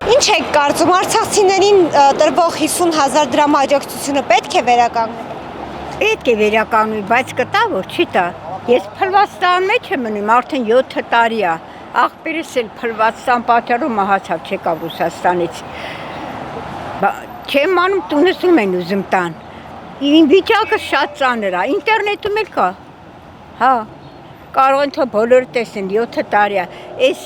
Ինչ եք կարծում, արցախցիներին տրվող 50,000 դրամ աջակցությունը պետք է վերականգնել։ Պետք է վերականգնվի, բայց կտա որ չի տա։ Ես Փլվածստան մեջ եմ մնում, արդեն 7 տարի է։ Աղբերս էլ Փլվածստան պատճառով մահացավ, չեկավ Ռուսաստանից։ Չեմ անում տունս ում են ուզում տան։ Իմ վիճակը շատ ծանր է, ինտերնետում էլ կա։ Հա, կարող են թող բոլորը տեսնեն 7 տարի է։ Այս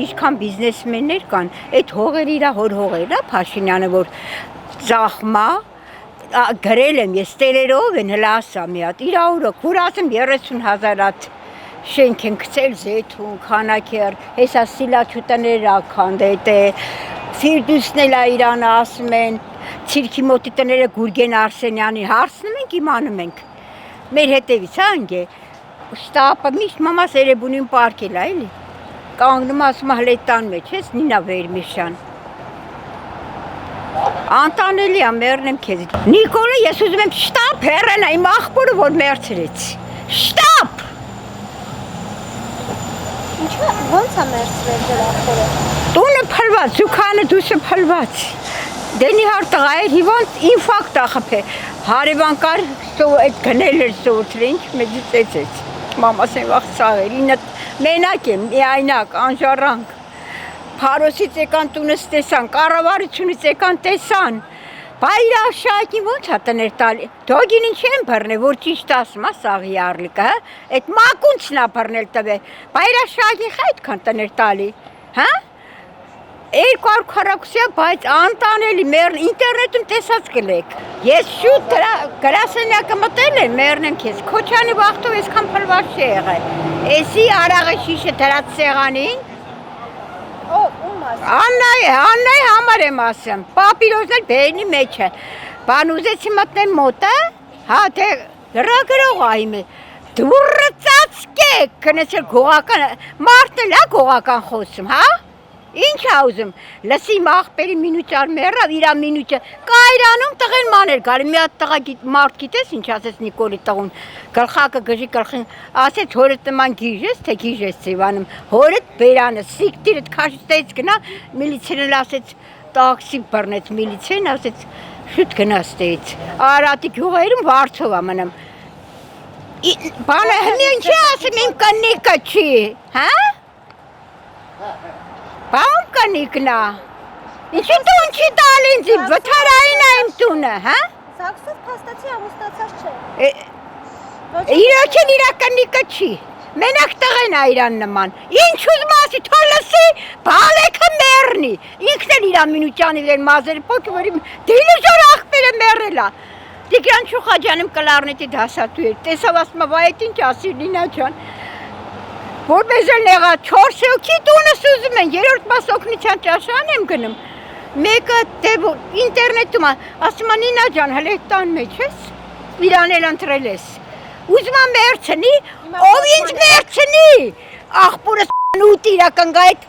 ինչքան բիզնեսմեններ կան, այդ հողերը իր հոր հողերն է Փաշինյանը, որ ծախմա գրել եմ ես տերերով են հլա ասա մի հատ իր օրոք որ ասեմ 30,000 հատ շենք են գցել Զեյթուն, Քանաքեր, հեսա Սիլաչուտները քանդետ է Ֆիրդուսն էլ Իրանը ասում են ցիրկի մոտի տները Գուրգեն Արսենյանի հարցնում ենք իմանում ենք մեր հետևից հա ընկե շտապը միշտ մամաս Երևանին պարկել է էլի կանգնում ասում հլե տան մեջ ես Նինա Վերմիշյան Անտանելի է մեռնեմ քեզ Նիկոլը ես ուզում եմ շտապ հեռանա իմ աղբորը որ մերցրեց շտապ Ինչու ո՞նց է մերցրել ձեր աղբորը Տունը փլված զուքանը դուսը փլված Դենի հար տղա էր հիվանդ ինֆակտ է խփե հարևան կար այդ գնել էր սովորել ինչ մեջից էցեց մամաս են վաղ ծաղեր ինը մենակ եմ միայնակ անժառանգ Փարոսից եկան տունս տեսան, կառավարությունից եկան տեսան, բայրաշակին ոնց է տներ տալի, դոգին ինչ են բռնել, որ ճիշտ ասում է սաղի առլիկը, այդ մակունցն է բռնել տվել, բայրաշակին խա այդքան տներ տալի, հա? 240 բայց անտանելի մեռն ինտերնետում տեսած կլեք, ես շուտ գրասենյակը մտել եմ, մեռնեմ քեզ, Քոչյանի վաղթով այսքան փլված չի եղել, էսի արաղը շիշը դրած սեղանին, Աննայի համար եմ ասում, պապիրոզն էլ բերնի մեջ է, բան ուզեցի մտնեմ մոտը, հա թե գրող այմ է, դուրը ծացկեք, կնեցել գողական, մարդն էլ է գողական խոսում, հա, ինչ է ուզում, լսի աղբերի մինուճար մեռավ, իրա մինուճը, կայրանում տղեն մաներ գալի, մի հատ տղա մարդ գիտես ինչ ասեց Նիկոլի տղուն, գլխակը գժի գլխին, ասեց հորդ նման գիժ ես, թե գիժ ես ծիվանում, հորդ բերանը, սիկտիրդ քաշտեց գնա, միլիցիան ասեց, տաքսի բռնեց միլիցիան, ասեց, շուտ գնաց տեից, Արարատի գյուղերում վարձով է մնում, բանը հնի ինչի ասեմ իմ կնիկը չի, հա? Բամ կնիկնա, ինչի տուն չի տալ ինձ, վթարային է իմ տունը, հա? Զաքսով փաստացի ամուսնացած չէ Իրոք են իրա կնիկը չի, մենակ տղեն է իրան նման, ինչ ուզում ասի, թող լսի, բալեքը մեռնի, ինքն էլ իրա մինուճանի վեր մազերը պոկվերի, դիլուժոր աղբերը մեռել է, Տիգրան Չուխաջյանը կլարնետի դասատու էր, տեսավ ասում է, վայ այդ ինչ ասի Լինա ջան, Որպես էլ նեղա 4 հոգի տունս ուզում են, 3-րդ մաս օգնության ճաշան եմ գնում, մեկը ինտերնետում ասում է Նինա ջան, հլե տան մեջ ես, իրան էլ ընտրել ես, ուզում եմ մերցնի, ով ինձ մերցնի, աղբորս ուտ իրական գա այդ